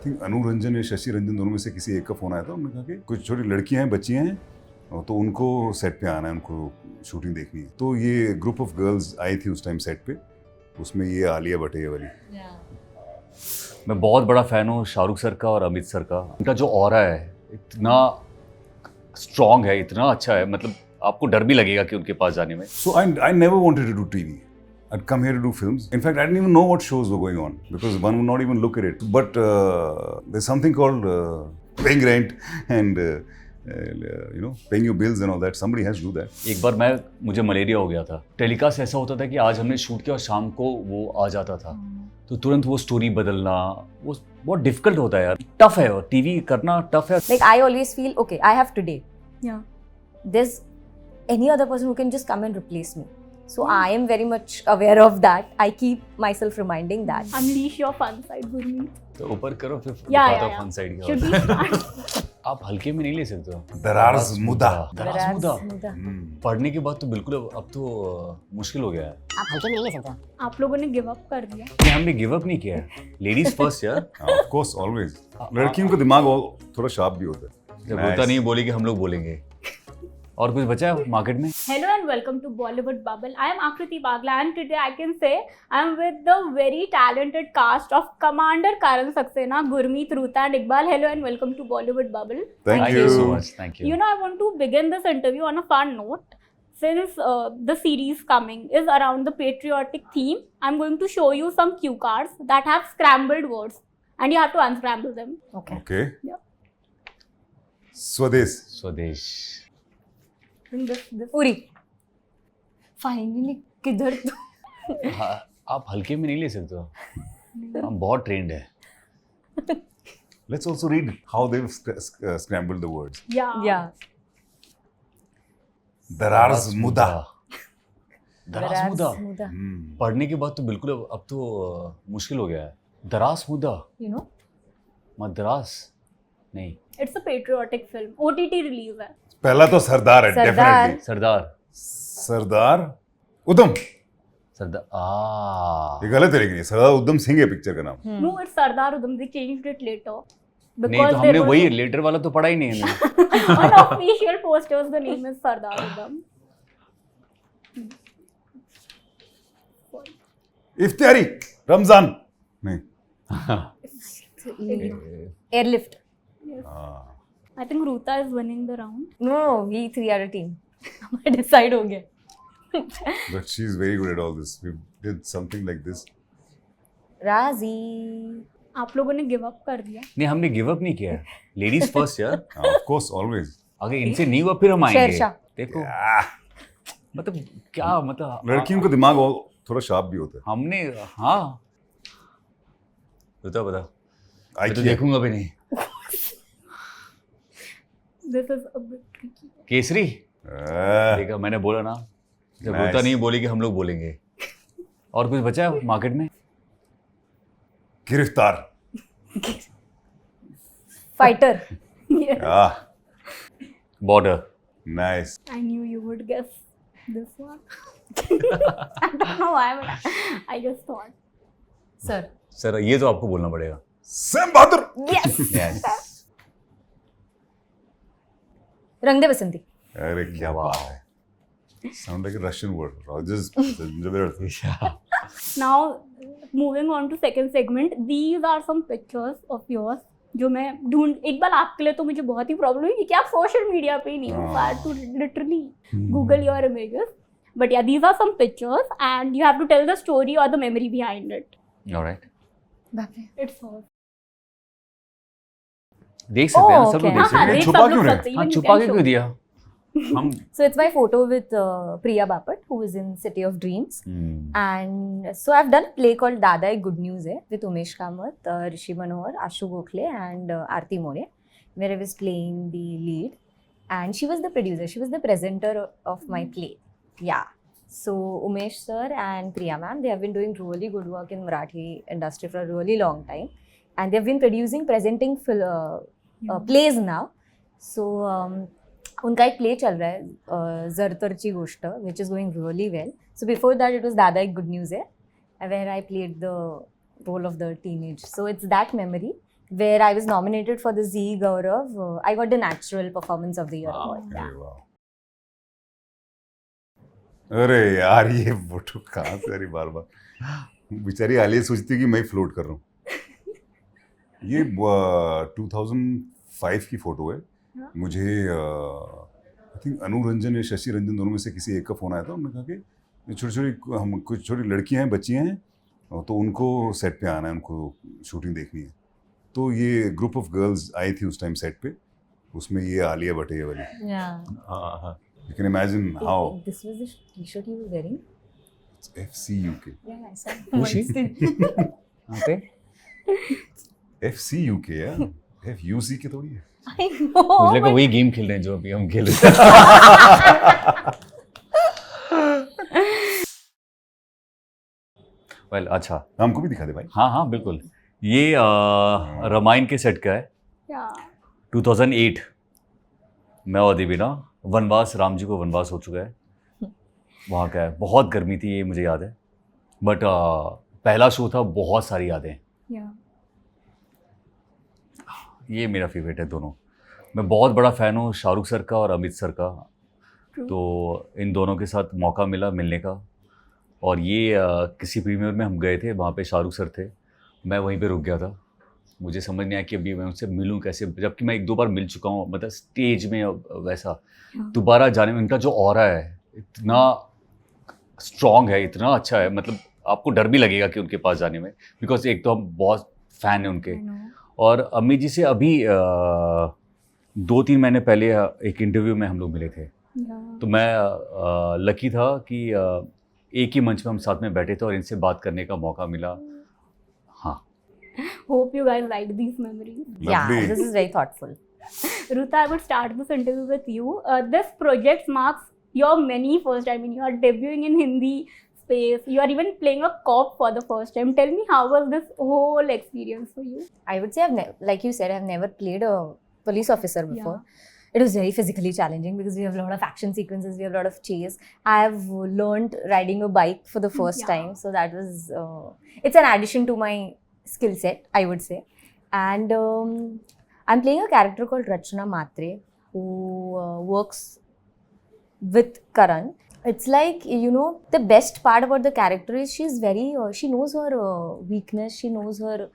Think अनु रंजन या शशि रंजन दोनों में से किसी एक का फोन आया था, उन्होंने कहा कि कुछ छोटी लड़कियां हैं, बच्चियां हैं, तो उनको सेट पे आना है, उनको शूटिंग देखनी है। तो ये ग्रुप ऑफ गर्ल्स आई थी उस टाइम सेट पे, उसमें ये आलिया भट्ट है वाली। मैं बहुत बड़ा फैन हूँ शाहरुख सर का और अमित सर का। उनका जो ऑरा है इतना स्ट्रॉन्ग है, इतना अच्छा है, मतलब आपको डर भी लगेगा कि उनके पास जाने में। So I never wanted to do TV. I'd come here to do films. In fact, I didn't even know what shows were going on because one would not even look at it. But there's something called paying rent and paying your bills and all that. Somebody has to do that. एक बार मुझे malaria हो गया था। Telecast ऐसा होता था कि आज हमने शूट किया और शाम को वो आ जाता था, तो तुरंत वो स्टोरी बदलना वो बहुत डिफिकल्ट होता है यार, टफ है, और टीवी करना टफ है। Like I always feel okay, I have today. Yeah. There's any other person who can just come and replace me. So I am very much aware of that. I keep myself reminding that. Unleash your fun side, Gurmeet. तो ऊपर करो फिर Yeah, दिखाता yeah. Fun side Should का। we start? आप हल्के में नहीं ले सकते हो। Darar's Muda. दराज मुदा। Muda. पढ़ने के बाद तो बिल्कुल अब तो मुश्किल हो गया है। आप हल्के में नहीं ले सकते हो। आप लोगों ने गिव अप कर दिया। नहीं, हमने गिव अप नहीं किया है। लेडीज फर्स्ट यार। Of course, always. लड़कियों का दिमाग थोड़ा शार्प भी होता है। जब होता नहीं बोलेगी हम लोग बोलेंगे। और कुछ बचा है मार्केट में? Hello and welcome to Bollywood Bubble. I am Akriti Bagla and today I can say I am with the very talented cast of Commander Karan Saxena, Gurmeet, Ruta and Iqbal. Hello and welcome to Bollywood Bubble. Thank Thank you so much. Thank you. You know, I want to begin this interview on a fun note. Since the series coming is around the patriotic theme, I'm going to show you some cue cards that have scrambled words and you have to unscramble them. Okay. Okay. Yeah. Swades. स्वदेश। This. पूरी. Finally, किधर तो? हाँ, आप हल्के में नहीं ले सकते हो। हम बहुत ट्रेंड है। Let's also read how they've scrambled the words. Yeah. Yeah. Darar's Muda. दराज मुदा। Muda. पढ़ने के बाद तो बिल्कुल अब तो मुश्किल हो गया है। दराज मुदा। You know? मद्रास नहीं। It's a patriotic film. OTT release है. पहला तो सरदार है, सरदार। definitely. सरदार। सरदार उधम। सरदार। ये गलत है लेकिन सरदार उधम सिंह है पिक्चर का नाम। No, it's Sardar Udham. They changed it later. नहीं तो हमने वही लेटर वाला तो पढ़ा ही नहीं हमने। on official posters, the name is Sardar Udham. इफ्तियारी Ramzan नहीं। Airlift. I think Ruta is winning the round. No, we three are a team. हमारा decide हो गया. But she's very good at all this. We did something like this. राजी. आप लोगों ने give up कर दिया. नहीं हमने गिव अप नहीं किया है। लेडीज फर्स्ट यार। Of course, always. अगर इनसे नहीं हुआ फिर हम आएंगे। शेरशाह। देखो Ah, मतलब क्या मतलब लड़कियों का दिमाग थोड़ा शार्प भी होता है। हमने हाँ बता आई मैं तो देखूंगा भी नहीं। This is a bit tricky. Kesari Ah, देखा मैंने बोला ना, जब Nice. होता नहीं बोलेगी हम लोग बोलेंगे। और कुछ बचा है मार्केट में? गिरफ्तार। Fighter. Yes. Ah, border. nice. I knew you would guess this one. I don't know why, but I just thought. Sir. Sir ये तो आपको बोलना पड़ेगा। सैम बहादुर। Yes. Yes. रंग दे बसंती. अरे क्या Wow. बात है। Sound like a Russian word. Rogers. Now, moving on to second segment, these are some pictures of yours जो मैं एक बार आपके लिए तो मुझे बहुत ही प्रॉब्लम हुई कि आप सोशल मीडिया पे ही नहीं हो, I had to literally Google your images. But yeah, these are some pictures and you have to tell the story or the memory behind it. Alright. It's all. देख सकते हैं Oh, सब लोग okay. देख सकते हाँ, हैं। देख छुपा सब क्यों लोग रहे? सकते हैं, हाँ even you छुपा can के show. क्यों दिया? हम So it's my photo with Priya Bapat, who is in City of Dreams. And so I've done a play called Dada Ek Good News Hai with Umesh Kamath, Rishi Manohar, Ashu Gokhale and Aarti More, where I was playing the lead. And she was the producer, she was the presenter of my play. Yeah. So Umesh sir and Priya ma'am, they have been doing really good work in Marathi industry for a really long time. And they've been presenting plays now. So उनका एक play चल रहा है जरतरची गोष्ट which is going really well. So before that it was Dada एक good news है where I played the role of the teenage. So it's that memory where I was nominated for the Zee Gaurav. I got the Natural Performance of the Year Wow. award. अरे वाह, अरे यार ये photo कहाँ से आ रही बार बार, बेचारी आलिया सोचती है कि मैं फ्लोट कर रहा हूँ। ये 2005 की फोटो है। हाँ। मुझे आई थिंक अनु रंजन या शशि रंजन दोनों में से किसी एक का फ़ोन आया था। उन्होंने कहा कि छोटी छोटी हम कुछ छोटी लड़कियां हैं, बच्चियां हैं, तो उनको सेट पे आना है, उनको शूटिंग देखनी है। तो ये ग्रुप ऑफ गर्ल्स आई थी उस टाइम सेट पे, उसमें ये आलिया भट्ट है ये वाली। Yeah. You can imagine how This was the t-shirt you were wearing? FC UK, Yeah, I saw. Who's she? कहाँ पे? FC UK यार, FUC के थोड़ी है। I know. मुझे लगा वही गेम खेल रहे हैं जो अभी हम खेल रहे हैं। Well, अच्छा, हमको भी दिखा दे भाई। हाँ हाँ बिल्कुल। ये रामायण के सेट का है। Yeah. 2008 मैं और देवीना वनवास, राम जी को वनवास हो चुका है, वहाँ का है। बहुत गर्मी थी, ये मुझे याद है, बट पहला शो था, बहुत सारी यादें। Yeah. ये मेरा फेवरेट है दोनों। मैं बहुत बड़ा फ़ैन हूँ शाहरुख सर का और अमित सर का, True. तो इन दोनों के साथ मौका मिला मिलने का। और ये किसी प्रीमियर में हम गए थे, वहाँ पे शाहरुख सर थे, मैं वहीं पे रुक गया था। मुझे समझ नहीं आया कि अभी मैं उनसे मिलूं कैसे, जबकि मैं एक दो बार मिल चुका हूँ, मतलब स्टेज में वैसा। हाँ। दोबारा जाने में उनका जो ऑरा है इतना स्ट्रॉन्ग है, इतना अच्छा है, मतलब आपको डर भी लगेगा कि उनके पास जाने में, बिकॉज एक तो हम बहुत फ़ैन हैं उनके। I know. और अम्मी जी से अभी 2-3 महीने पहले एक इंटरव्यू में हम लोग मिले थे, Yeah. तो मैं लकी था कि एक ही मंच में हम साथ में बैठे थे और इनसे बात करने का मौका मिला। हाँ, Hope you guys liked these memories. Yeah, Lovely. this is very thoughtful. Ruta, I would start this interview with you. This project marks your many first time. I mean, you are debuting in Hindi space. You are even playing a cop for the first time. Tell me, how was this whole experience for you? I would say like you said, I've never played a police officer before. It was very physically challenging because we have a lot of action sequences, we have a lot of chase. I've learned riding a bike for the first Yeah. time, so that was it's an addition to my skill set, I would say. And I'm playing a character called Rachna Matre, who works with Karan. It's like, you know, the best part about the character is she's very, she knows her weakness, she knows her,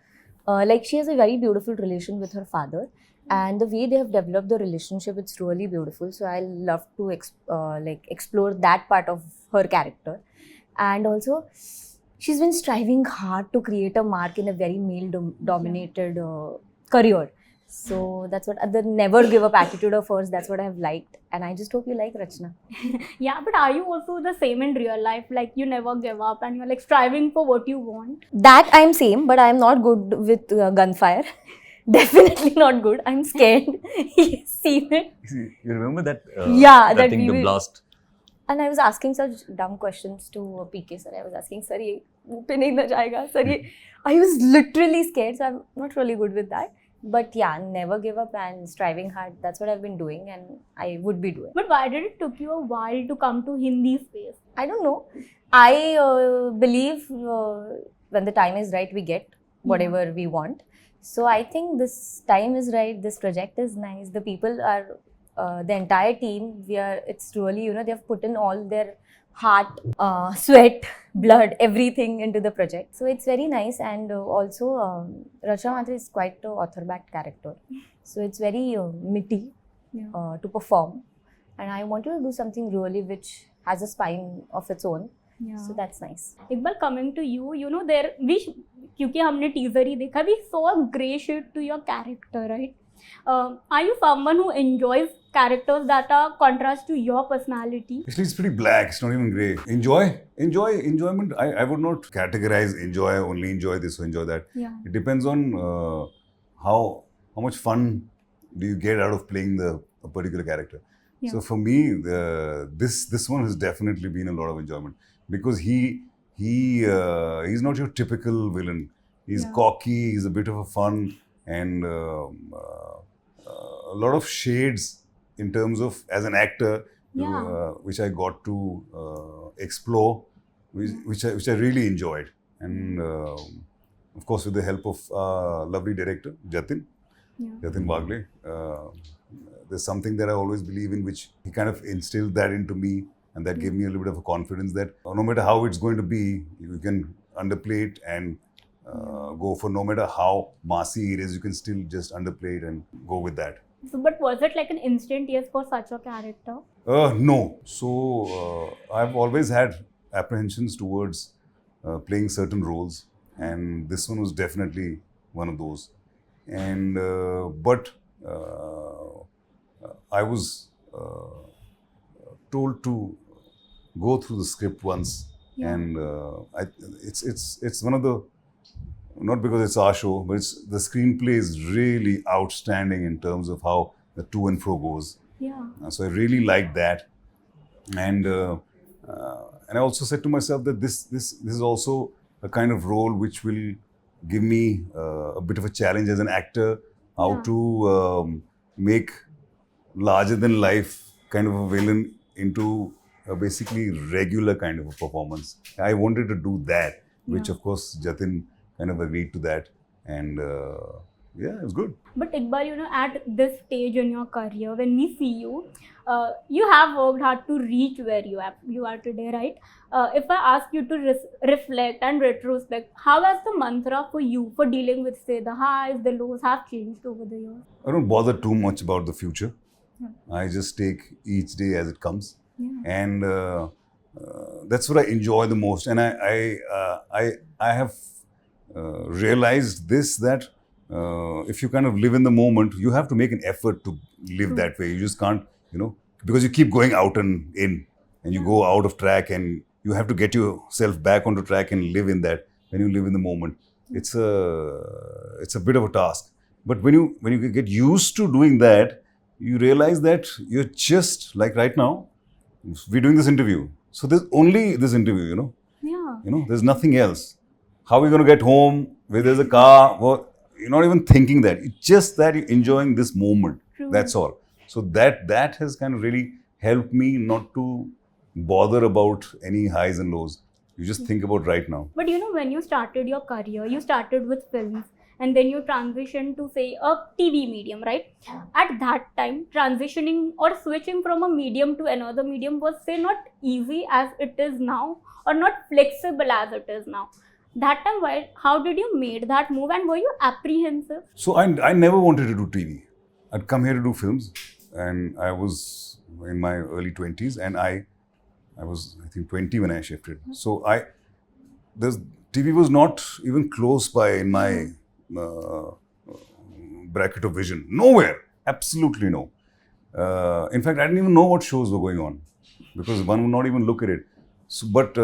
like she has a very beautiful relation with her father. And the way they have developed the relationship, it's really beautiful. So I love to explore that part of her character. And also, she's been striving hard to create a mark in a very male-dominated career. So that's what the never give up attitude of hers. That's what I have liked, and I just hope you like Rachna. Yeah, but are you also the same in real life? Like, you never give up and you're like striving for what you want? That I'm same, but I'm not good with gunfire. Definitely not good. I'm scared. You've seen it. you remember that? Yeah, that that thing, we the will- blast. And I was asking such dumb questions to PK sir. I was asking, sir, ye मुँह पे नहीं ना जाएगा? Sir, ye. I was literally scared, so I'm not really good with that. But yeah, never give up and striving hard. That's what I've been doing, and I would be doing. But why did it took you a while to come to Hindi space? I don't know. I believe when the time is right, we get whatever we want. So I think this time is right. This project is nice. The people are, the entire team. It's really, you know, they have put in all their heart, sweat, blood, everything into the project. So it's very nice. And also, Rachna Matre is quite an author-backed character. So it's very meaty to perform. And I wanted to do something really which has a spine of its own. Yeah. So that's nice. एक बार coming to you, you know, there we क्योंकि हमने teaser ही देखा, we saw a grey shade to your character, right? Are you someone who enjoys characters that are contrast to your personality? Actually, it's pretty black. It's not even grey. Enjoyment. I would not categorize enjoy, only enjoy this or enjoy that. Yeah. It depends on how much fun do you get out of playing a particular character. Yeah. So for me, this one has definitely been a lot of enjoyment because he's not your typical villain. He's Yeah. cocky. He's a bit of a fun and a lot of shades in terms of as an actor, Yeah. which I got to explore, which I really enjoyed. And of course, with the help of lovely director Jatin Wagle. There's something that I always believe in, which he kind of instilled that into me, and that gave me a little bit of a confidence that no matter how it's going to be, you can underplay it and go for, no matter how massy it is, you can still just underplay it and go with that. So, but was it like an instant yes for such a character? No. So I've always had apprehensions towards playing certain roles, and this one was definitely one of those. And but I was told to go through the script once, and it's one of the, not because it's our show, but it's, the screenplay is really outstanding in terms of how the to and fro goes. Yeah. So I really liked that, and I also said to myself that this is also a kind of role which will give me a bit of a challenge as an actor, how to make larger than life kind of a villain into a basically regular kind of a performance. I wanted to do that, which of course Jatin kind of agreed to that, and yeah, it was good. But Iqbal, you know, at this stage in your career, when we see you, you have worked hard to reach where you are today, right? If I ask you to reflect and retrospect, how has the mantra for you for dealing with, say, the highs, the lows have changed over the years? I don't bother too much about the future. I just take each day as it comes, and that's what I enjoy the most. And I have realized this, that if you kind of live in the moment, you have to make an effort to live that way. You just can't, because you keep going out and in, and you go out of track, and you have to get yourself back onto track and live in that. When you live in the moment, it's a bit of a task. But when you get used to doing that, you realize that you're just like right now, we're doing this interview. So there's only this interview, there's nothing else. How are we going to get home? Where there's a car? Well, you're not even thinking that. It's just that you're enjoying this moment. True. That's all. So that has kind of really helped me not to bother about any highs and lows. You just think about right now. But when you started your career, you started with films, and then you transitioned to, say, a TV medium, right? At that time, transitioning or switching from a medium to another medium was, say, not easy as it is now, or not flexible as it is now. That time, how did you make that move, and were you apprehensive? So I never wanted to do TV. I'd come here to do films, and I was in my early 20s, and I was, I think, 20 when I shifted. So TV was not even close by in my bracket of vision. Nowhere. Absolutely no. In fact, I didn't even know what shows were going on, because one would not even look at it. So, but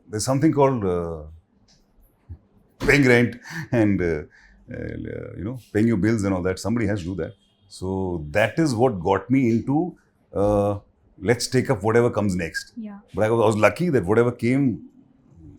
there's something called paying rent and paying your bills and all that. Somebody has to do that. So that is what got me into let's take up whatever comes next. Yeah. But I was lucky that whatever came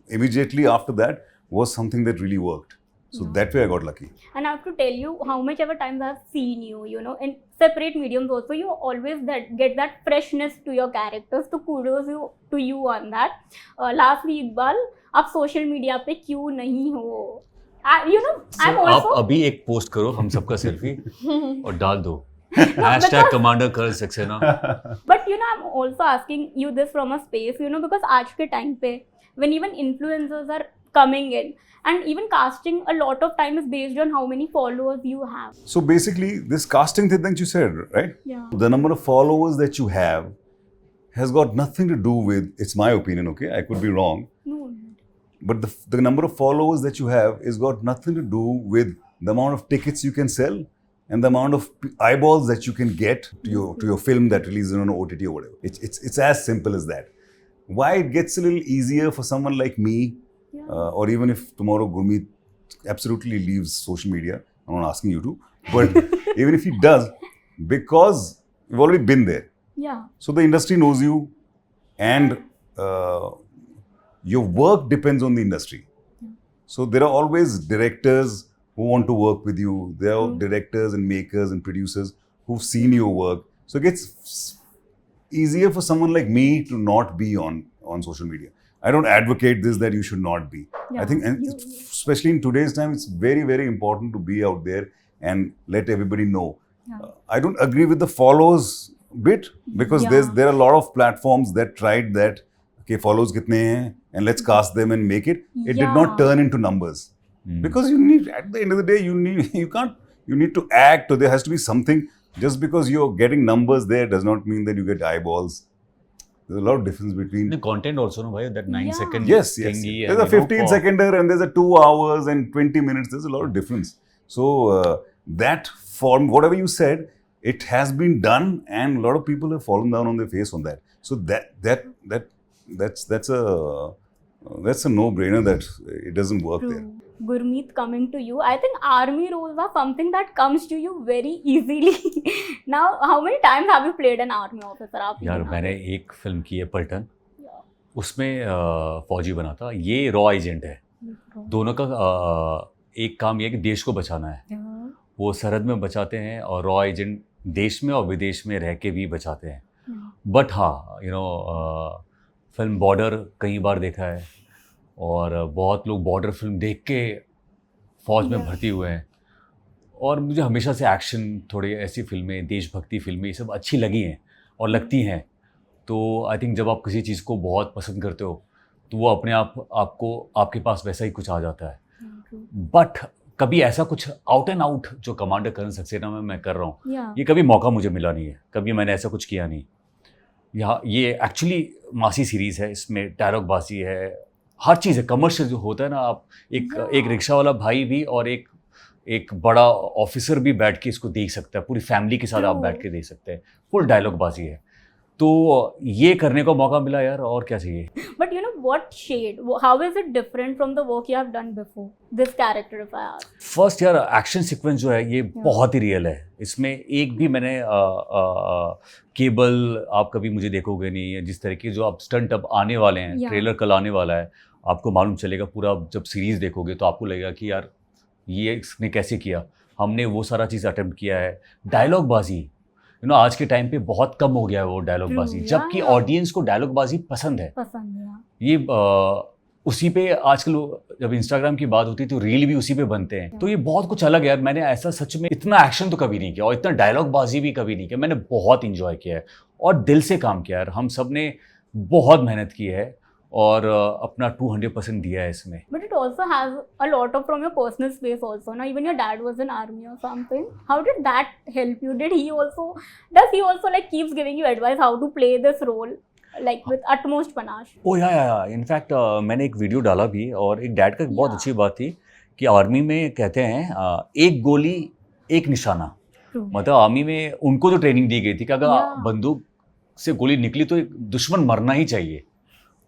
immediately after that was something that really worked. So that way I got lucky. And I have to tell you, how much ever times I've seen you, in separate mediums also, you always get that freshness to your characters. So kudos to you on that. Lastly, Iqbal, आप social media पे क्यों नहीं हो? I'm also. आप अभी एक post करो हम सबका सेल्फी और डाल दो #Commander Colonel Saxena. But I'm also asking you this from a space, because आज के time पे, when even influencers are coming in, and even casting a lot of time is based on how many followers you have. So basically, this casting thing that you said, right? Yeah. The number of followers that you have has got nothing to do with, it's my opinion, okay? I could be wrong. No. But the number of followers that you have is got nothing to do with the amount of tickets you can sell and the amount of eyeballs that you can get to your film that releases on OTT or whatever. It's as simple as that. Why it gets a little easier for someone like me, or even if tomorrow Gurmeet absolutely leaves social media, I'm not asking you to, but even if he does, because we've already been there. Yeah. So the industry knows you, and your work depends on the industry. So there are always directors who want to work with you. There are directors and makers and producers who've seen your work. So it gets easier for someone like me to not be on social media. I don't advocate this that you should not be. I think, and you- especially in today's time, it's very, very important to be out there and let everybody know. Yeah. I don't agree with the follows bit because Yeah. there are a lot of platforms that tried that. Okay, follows kitne hain, and let's cast them and make it. It did not Yeah. turn into numbers because you need. At the end of the day, you need to act, or there has to be something. Just because you're getting numbers there does not mean that you get eyeballs. There's a lot of difference between. The content also, no, bhai, that 9 Yeah. second Yes. thingy There's a and, you know, 15 seconder and there's a 2 hours and 20 minutes. There's a lot of difference. So that form, whatever you said, it has been done, and a lot of people have fallen down on their face on that. So that's a no-brainer that it doesn't work there. True. Gurmeet, coming to you, I think army roles are something that comes to you very easily. Now, how many times have you played an army officer? आप यार बताओ। मैंने एक film की है पलटन, Yeah. उसमें फौजी बना था। ये रॉ एजेंट है। दोनों का एक काम ये है कि देश को बचाना है। Yeah. वो सरहद में बचाते हैं और रॉ एजेंट देश में और विदेश में रह के भी बचाते हैं। Yeah. बट हाँ, यू नो, फिल्म बॉर्डर कई बार देखा है और बहुत लोग बॉर्डर फिल्म देख के फ़ौज में Yeah. भर्ती हुए हैं, और मुझे हमेशा से एक्शन, थोड़ी ऐसी फिल्में, देशभक्ति फिल्में, ये सब अच्छी लगी हैं और लगती हैं। तो आई थिंक जब आप किसी चीज़ को बहुत पसंद करते हो तो वो अपने आप आपको आपके पास वैसा ही कुछ आ जाता है। True. बट कभी ऐसा कुछ आउट एंड आउट जो कमांडर करण सक्सेना में मैं कर रहा हूँ, Yeah. ये कभी मौका मुझे मिला नहीं है, कभी मैंने ऐसा कुछ किया नहीं। यहाँ ये एक्चुअली मासी सीरीज़ है, इसमें डायलॉगबाजी है, हर चीज़ है, कमर्शियल जो होता है ना। आप एक रिक्शा वाला भाई भी और एक बड़ा ऑफिसर भी बैठ के इसको देख सकता है, पूरी फैमिली के साथ आप बैठ के देख सकते हैं, फुल डायलॉगबाजी है। तो ये करने का मौका मिला यार, और क्या चाहिए। But you know what shade? How is it different from the work you have done before? This character, if I ask. First यार, एक्शन सीक्वेंस जो है ये बहुत ही रियल है। इसमें एक भी मैंने केबल, आप कभी मुझे देखोगे नहीं, जिस तरह की जो आप स्टंट अब आने वाले हैं, Yeah. ट्रेलर कल आने वाला है, आपको मालूम चलेगा पूरा। जब सीरीज़ देखोगे तो आपको लगेगा कि यार ये इसने कैसे किया, हमने वो सारा चीज़ अटेम्प्ट किया है। डायलॉगबाजी, यू नो, आज के टाइम पे बहुत कम हो गया है वो डायलॉगबाजी, True, जबकि yeah. ऑडियंस को डायलॉगबाजी पसंद है। पसंद है। ये उसी पे आजकल जब इंस्टाग्राम की बात होती है तो रील भी उसी पे बनते हैं। तो ये बहुत कुछ अलग है यार। मैंने ऐसा सच में इतना एक्शन तो कभी नहीं किया और इतना डायलॉगबाजी भी कभी नहीं किया। मैंने बहुत इंजॉय किया है और दिल से काम किया है। हम सब ने बहुत मेहनत की है और अपना 200% दिया है इसमें। But it also has a lot of from your personal space also. Now, even your dad was in army or something. How did that help you? Does he also like keeps giving you advice how to play this role, like with utmost panache? ओ या, in fact मैंने एक video डाला भी, और एक dad का बहुत Yeah. अच्छी बात थी कि आर्मी में कहते हैं एक गोली एक निशाना। True. मतलब आर्मी में उनको जो ट्रेनिंग दी गई थी कि अगर Yeah. बंदूक से गोली निकली तो एक दुश्मन मरना ही चाहिए।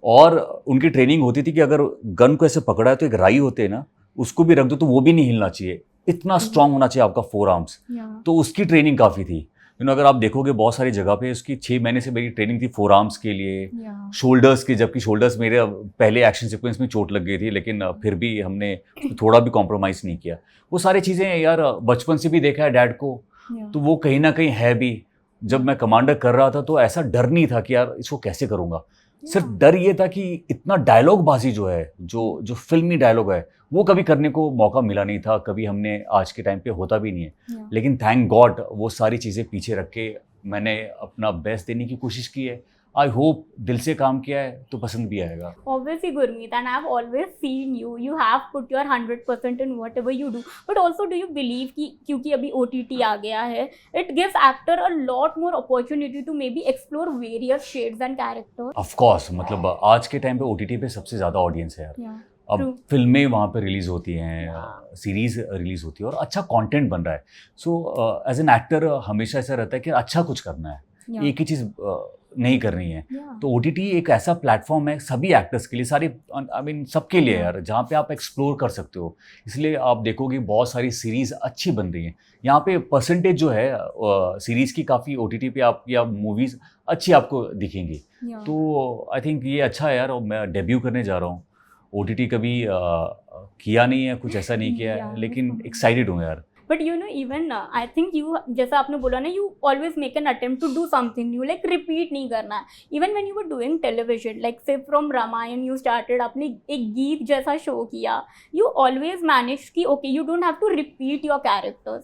और उनकी ट्रेनिंग होती थी कि अगर गन को ऐसे पकड़ा है तो एक राई होते हैं ना, उसको भी रख दो तो वो भी नहीं हिलना चाहिए। इतना स्ट्रांग होना चाहिए आपका 4 आर्म्स। Yeah. तो उसकी ट्रेनिंग काफ़ी थी। यू नो, अगर आप देखोगे बहुत सारी जगह पे उसकी 6 महीने से मेरी ट्रेनिंग थी 4 आर्म्स के लिए, Yeah. शोल्डर्स की, जबकि शोल्डर्स मेरे पहले एक्शन सीक्वेंस में चोट लग गई थी, लेकिन फिर भी हमने थोड़ा भी कॉम्प्रोमाइज़ नहीं किया। वो सारी चीज़ें यार बचपन से भी देखा है डैड को, Yeah. तो वो कहीं ना कहीं है भी। जब मैं कमांडर कर रहा था तो ऐसा डर नहीं था कि यार इसको कैसे करूँगा। सिर्फ डर ये था कि इतना डायलॉगबाजी जो है, जो फिल्मी डायलॉग है, वो कभी करने को मौका मिला नहीं था, कभी हमने आज के टाइम पे होता भी नहीं है। Yeah. लेकिन थैंक गॉड वो सारी चीज़ें पीछे रख के मैंने अपना बेस्ट देने की कोशिश की है। आई होप दिल से काम किया है तो पसंद भी आएगा। Obviously, Gurmeet, and I've always seen you. You have put your 100% in whatever you do. But also, do you believe कि क्योंकि अभी OTT आ गया है, it gives actor a lot more opportunity to maybe explore various shades and characters? Of course, मतलब आज के time पे OTT पे सबसे ज़्यादा ऑडियंस है यार। Yeah. अब True. फिल्में वहाँ पे रिलीज़ होती हैं, सीरीज़ रिलीज़ होती है और अच्छा कंटेंट बन रहा है। सो एज एन एक्टर हमेशा ऐसा रहता है कि अच्छा कुछ करना है, Yeah. एक ही चीज़ नहीं करनी है। Yeah. तो OTT एक ऐसा प्लेटफॉर्म है सभी एक्टर्स के लिए, सारे आई मीन सबके लिए यार, जहाँ पे आप एक्सप्लोर कर सकते हो। इसलिए आप देखोगे बहुत सारी सीरीज़ अच्छी बन रही हैं। यहाँ पे परसेंटेज जो है सीरीज़ की काफ़ी OTT पे आप या मूवीज़ अच्छी आपको दिखेंगी। Yeah. तो आई थिंक ये अच्छा है यार। और मैं डेब्यू करने जा रहा हूँ। OTT कभी किया नहीं है, कुछ ऐसा नहीं किया है, Yeah, लेकिन that's एक्साइटेड हूँ यार। But you know, even I think you, जैसा आपने बोला ना, you always make an attempt to do something new, like repeat नहीं करना है. Even when you were doing television, like say from Ramayan you started, आपने एक गीत जैसा शो किया, you always managed कि okay, you don't have to repeat your characters.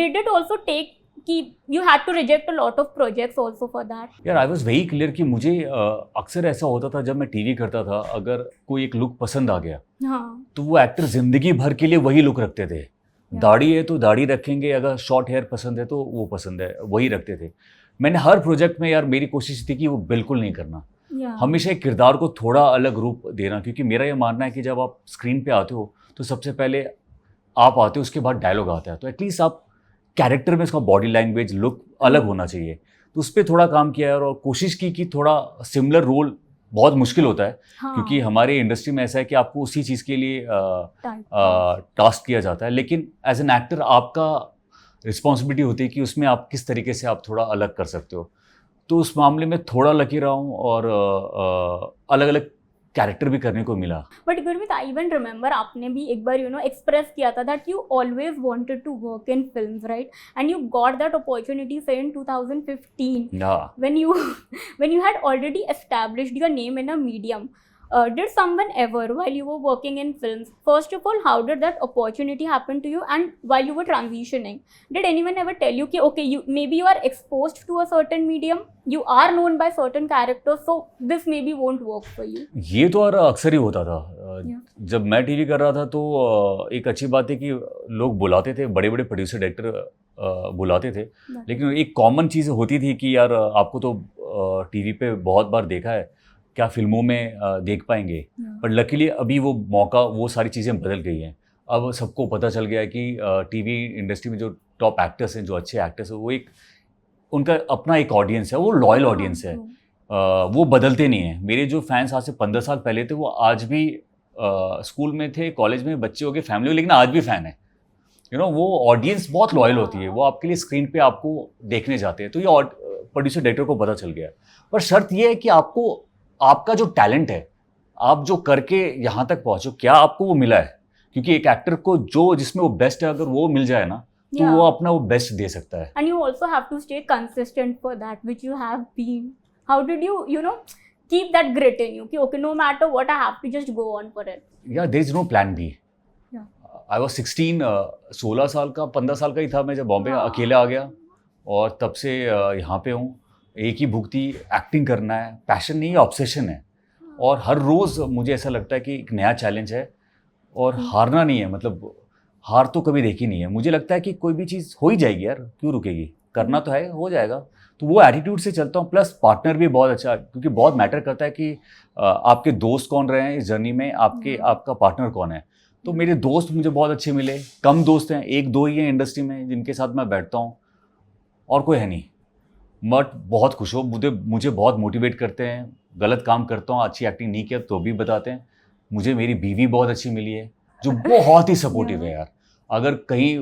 Did it also take कि you had to reject a lot of projects also for that? यार I was very clear कि मुझे अक्सर ऐसा होता था जब मैं टीवी करता था, अगर कोई एक लुक पसंद आ गया हाँ. तो वो एक्टर जिंदगी भर के लिए वही लुक रखते थे. दाढ़ी है तो दाढ़ी रखेंगे, अगर शॉर्ट हेयर पसंद है तो वो पसंद है, वही रखते थे. मैंने हर प्रोजेक्ट में यार मेरी कोशिश थी कि वो बिल्कुल नहीं करना. हमेशा एक किरदार को थोड़ा अलग रूप देना, क्योंकि मेरा ये मानना है कि जब आप स्क्रीन पे आते हो तो सबसे पहले आप आते हो, उसके बाद डायलॉग आता है, तो एटलीस्ट आप कैरेक्टर में उसका बॉडी लैंग्वेज लुक अलग होना चाहिए. तो उस पर थोड़ा काम किया और कोशिश की कि थोड़ा सिमिलर रोल. बहुत मुश्किल होता है क्योंकि हमारे इंडस्ट्री में ऐसा है कि आपको उसी चीज़ के लिए टास्क किया जाता है, लेकिन एज एन एक्टर आपका रिस्पॉन्सिबिलिटी होती है कि उसमें आप किस तरीके से आप थोड़ा अलग कर सकते हो. तो उस मामले में थोड़ा लकी रहा हूँ और अलग अलग कैरेक्टर भी करने को मिला. But Gurmeet, I even remember आपने भी एक बार एक्सप्रेस किया था that you always wanted to work in films, right? And you got that opportunity से in 2015 when you had already established your name in a medium. Did someone ever, while you were working in films, first of all, how did that opportunity happen to you? And while you were transitioning, did anyone ever tell you कि okay, maybe you are exposed to a certain medium, you are known by certain characters, so this maybe won't work for you? ये तो यार अक्सर ही होता था. जब मैं TV कर रहा था तो एक अच्छी बात है कि लोग बुलाते थे, बड़े बड़े प्रोड्यूसर डायरेक्टर बुलाते थे, लेकिन एक कॉमन चीज़ होती थी कि यार आपको तो टीवी पे बहुत बार देखा है, क्या फिल्मों में देख पाएंगे. पर लकीली अभी वो मौका, वो सारी चीज़ें बदल गई हैं. अब सबको पता चल गया है कि टीवी इंडस्ट्री में जो टॉप एक्टर्स हैं, जो अच्छे एक्टर्स हैं, वो एक उनका अपना एक ऑडियंस है, वो लॉयल ऑडियंस है. वो बदलते नहीं हैं. मेरे जो फैंस आज से 15 साल पहले थे, वो आज भी स्कूल में थे, कॉलेज में बच्चे हो गए, फैमिली हो, लेकिन आज भी फ़ैन है. वो ऑडियंस बहुत लॉयल होती है, वो आपके लिए स्क्रीन पे आपको देखने जाते हैं. तो ये प्रोड्यूसर डायरेक्टर को पता चल गया. पर शर्त ये है कि आपको आपका जो टैलेंट है, आप जो करके यहाँ तक पहुँचो, क्या आपको वो मिला है? क्योंकि एक एक्टर को जो जिसमें वो बेस्ट है, अगर वो मिल जाए ना, तो वो अपना वो बेस्ट दे सकता है. And you also have to stay consistent for that, which you have been. How did you keep that grit in you? कि okay, no matter what, I have to just go on for it. Yeah, there is no plan B. I was 16, 16 साल का, 15 साल का ही था मैं जब बॉम्बे अकेला आ गया, और तब से यहाँ पे हूँ. एक ही भुगती, एक्टिंग करना है, पैशन नहीं है, ऑब्सेशन है. और हर रोज़ मुझे ऐसा लगता है कि एक नया चैलेंज है, और हारना नहीं है. मतलब हार तो कभी देखी नहीं है. मुझे लगता है कि कोई भी चीज़ हो ही जाएगी यार, क्यों रुकेगी, करना तो है, हो जाएगा. तो वो एटीट्यूड से चलता हूँ. प्लस पार्टनर भी बहुत अच्छा, क्योंकि बहुत मैटर करता है कि आपके दोस्त कौन रहे हैं इस जर्नी में, आपका पार्टनर कौन है. तो मेरे दोस्त मुझे बहुत अच्छे मिले. कम दोस्त हैं, 1-2 ही हैं इंडस्ट्री में जिनके साथ मैं बैठता हूँ, और कोई है नहीं. बट बहुत खुश हो, मुझे बहुत मोटिवेट करते हैं. गलत काम करता हूँ, अच्छी एक्टिंग नहीं किया तो भी बताते हैं. मुझे मेरी बीवी बहुत अच्छी मिली है, जो बहुत ही सपोर्टिव है यार. अगर कहीं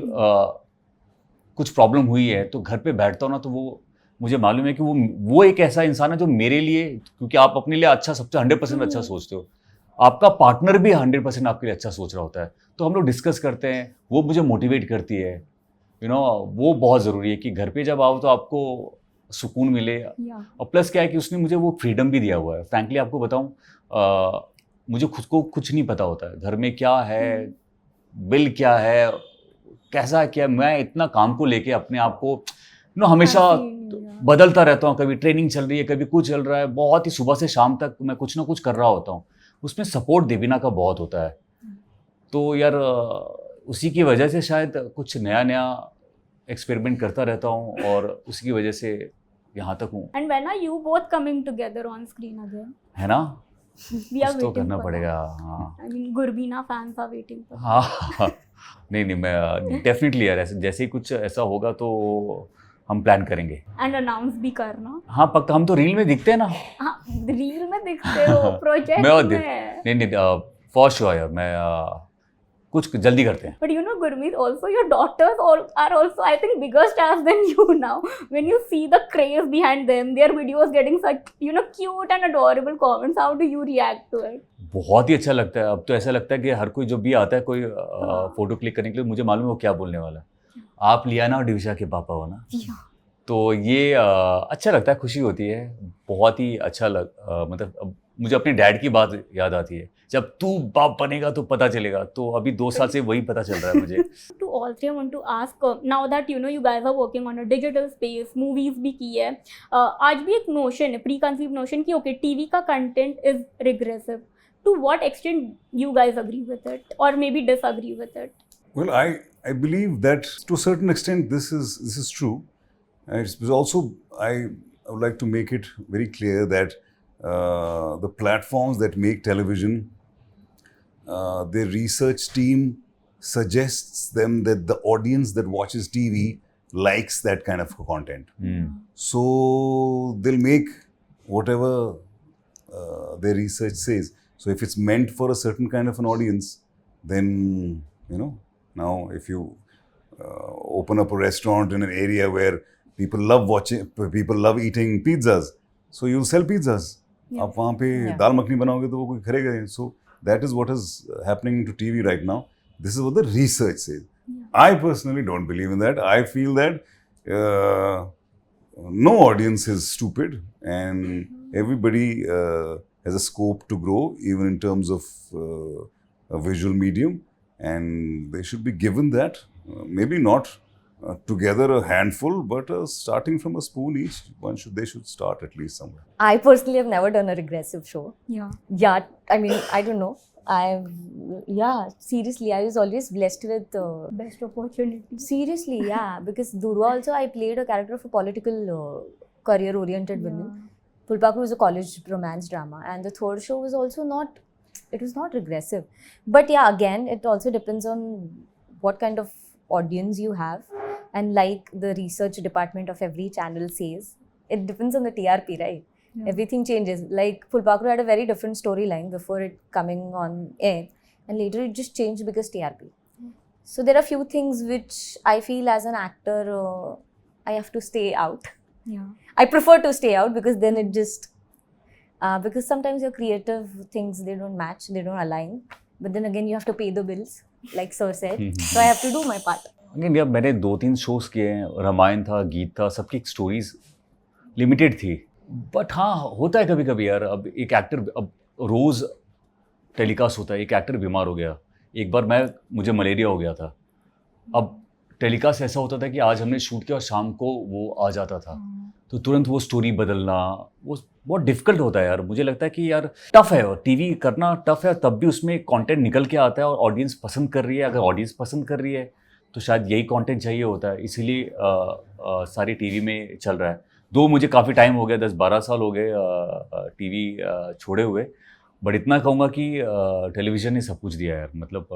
कुछ प्रॉब्लम हुई है तो घर पे बैठता हूँ ना, तो वो मुझे मालूम है कि वो एक ऐसा इंसान है जो मेरे लिए, क्योंकि आप अपने लिए अच्छा, सबसे 100% अच्छा सोचते हो, आपका पार्टनर भी 100% आपके लिए अच्छा सोच रहा होता है. तो हम लोग डिस्कस करते हैं, वो मुझे मोटिवेट करती है. वो बहुत ज़रूरी है कि घर पे जब आओ तो आपको सुकून मिले. और प्लस क्या है कि उसने मुझे वो फ्रीडम भी दिया हुआ है. फ्रैंकली आपको बताऊं, मुझे खुद को कुछ नहीं पता होता है घर में क्या है, बिल क्या है, कैसा है, क्या. मैं इतना काम को लेके अपने आप को हमेशा बदलता रहता हूँ. कभी ट्रेनिंग चल रही है, कभी कुछ चल रहा है, बहुत ही सुबह से शाम तक मैं कुछ ना कुछ कर रहा होता हूँ. उसमें सपोर्ट देवीना का बहुत होता है. तो यार उसी की वजह से शायद कुछ नया एक्सपेरिमेंट करता रहता हूँ, और उसी की वजह से यहाँ तक हूँ. And when are you both coming together on screen again? है ना, We are कुछ तो waiting करना for पड़ेगा. that. हाँ I mean, Gurbina fans are waiting for that. हाँ नहीं मैं डेफिनेटली यार, जैसे ही कुछ ऐसा होगा तो हम प्लान करेंगे. And announce भी करना. हाँ पक्का. हम तो रील में दिखते हैं ना. हाँ, रील में दिखते हो, प्रोजेक्ट में. नहीं फॉर श्योर यार, मैं कुछ जल्दी करते हैं. But Gurmeet, also your daughters are also, I think, bigger stars than you now. When you see the craze behind them, their videos getting such, cute and adorable comments, how do you react to it? बहुत ही अच्छा लगता है. अब तो ऐसा लगता है कि हर कोई जो भी आता है, कोई फोटो क्लिक करने के लिए, मुझे मालूम है वो क्या बोलने वाला है. आप लियाना और डिविशा के पापा हो ना, Yeah. तो ये अच्छा लगता है, खुशी होती है, बहुत ही अच्छा मतलब अब मुझे अपने डैड की बात याद आती है, जब तू बाप बनेगा तो पता चलेगा, तो अभी 2 साल से वही पता चल रहा है मुझे। To all three, I want to ask, now that you guys are working on a digital space, movies भी की है, आज भी एक notion है, preconceived notion कि okay, TV का content is regressive. To what extent you guys agree with it, or maybe disagree with it? Well, I believe that to a certain extent this is true. It's also I would like to make it very clear that the platforms that make television, their research team suggests them that the audience that watches TV likes that kind of content. So they'll make whatever their research says. So if it's meant for a certain kind of an audience, then now if you open up a restaurant in an area where people love eating pizzas, so you'll sell pizzas. आप वहाँ पे दाल मखनी बनाओगे तो वो कोई खरीदेगा नहीं. So that is what is happening to TV right now. This is what the research says. I personally don't believe in that. I feel that no audience is stupid, and everybody has a scope to grow, even in terms of a visual medium, and they should be given that. Maybe not together a handful, but starting from a spoon each. They should start at least somewhere. I personally have never done a regressive show. Yeah. Yeah, I mean, I don't know. Seriously, I was always blessed with. Best opportunity. Seriously, yeah, because Durwa also, I played a character of a political career-oriented woman. Fulpakru was a college romance drama, and the third show was also not. It was not regressive, but yeah, again, it also depends on what kind of audience you have, and like the research department of every channel says, it depends on the TRP, right? Yeah. Everything changes. Like Fulpakru had a very different storyline before it coming on air, and later it just changed because TRP. So there are few things which I feel as an actor I have to stay out. Yeah. I prefer to stay out because then it just because sometimes your creative things, they don't match, they don't align. But then again, you have to pay the bills, like sir said. So I have to do my part. Again यार मैंने 2-3 shows किए हैं, रामायण था, गीत था, सबकी stories limited थी, but हाँ होता है कभी कभी यार. अब एक एक्टर अब रोज़ टेलीकास्ट होता है, एक एक्टर बीमार हो गया, एक बार मुझे मलेरिया हो गया था, अब टेलीकास्ट ऐसा होता था कि आज हमने शूट किया और शाम को वो आ जाता था, तो तुरंत वो स्टोरी बदलना वो बहुत डिफिकल्ट होता है यार. मुझे लगता है कि यार टफ़ है, और टीवी करना टफ़ है, तब भी उसमें कंटेंट निकल के आता है और ऑडियंस पसंद कर रही है. अगर ऑडियंस पसंद कर रही है तो शायद यही कंटेंट चाहिए होता है, इसीलिए सारी टीवी में चल रहा है. दो मुझे काफ़ी टाइम हो गया, 10-12 साल हो गए टीवी छोड़े हुए, बट इतना कहूँगा कि टेलीविज़न ने सब कुछ दिया है यार. मतलब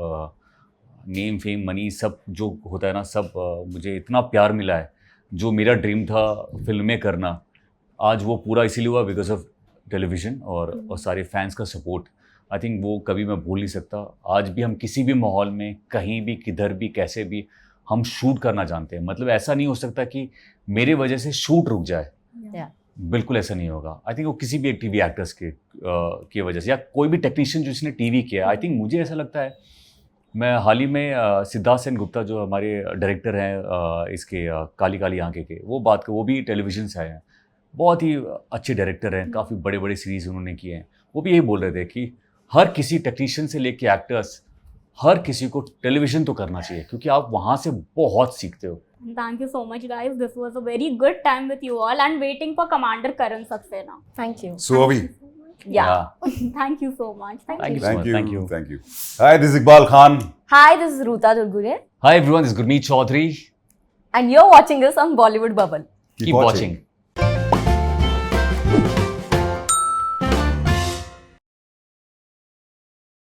नेम फेम मनी सब जो होता है ना, सब मुझे इतना प्यार मिला है. जो मेरा ड्रीम था फिल्में करना, आज वो पूरा इसीलिए हुआ बिकॉज ऑफ टेलीविज़न और सारे फैंस का सपोर्ट. आई थिंक वो कभी मैं भूल नहीं सकता. आज भी हम किसी भी माहौल में, कहीं भी, किधर भी, कैसे भी हम शूट करना जानते हैं. मतलब ऐसा नहीं हो सकता कि मेरे वजह से शूट रुक जाए. बिल्कुल ऐसा नहीं होगा. आई थिंक वो किसी भी एक टीवी एक्टर्स की वजह से, या कोई भी टेक्नीशियन जिसने टीवी किया. आई थिंक मुझे ऐसा लगता है, मैं हाल ही में सिद्धार्थ सेन गुप्ता जो हमारे डायरेक्टर हैं इसके काली काली आंखें के, वो भी टेलीविज़न से आए हैं, बहुत ही अच्छे डायरेक्टर हैं, काफ़ी बड़े बड़े सीरीज़ उन्होंने किए हैं. वो भी यही बोल रहे थे कि हर किसी टेक्नीशियन से लेके एक्टर्स, हर किसी को टेलीविज़न तो करना चाहिए, क्योंकि आप वहाँ से बहुत सीखते हो. Thank you so much, guys. This was a very good time with you all, and waiting for Commander Karan Saxena. Thank you. So are we. Yeah. Thank you so much. Thank you so much. Thank you. Hi, this is Iqbal Khan. Hi, this is Ruta Durgure. Hi everyone, this is Gurmeet Chaudhary. And you're watching us on Bollywood Bubble. Keep watching.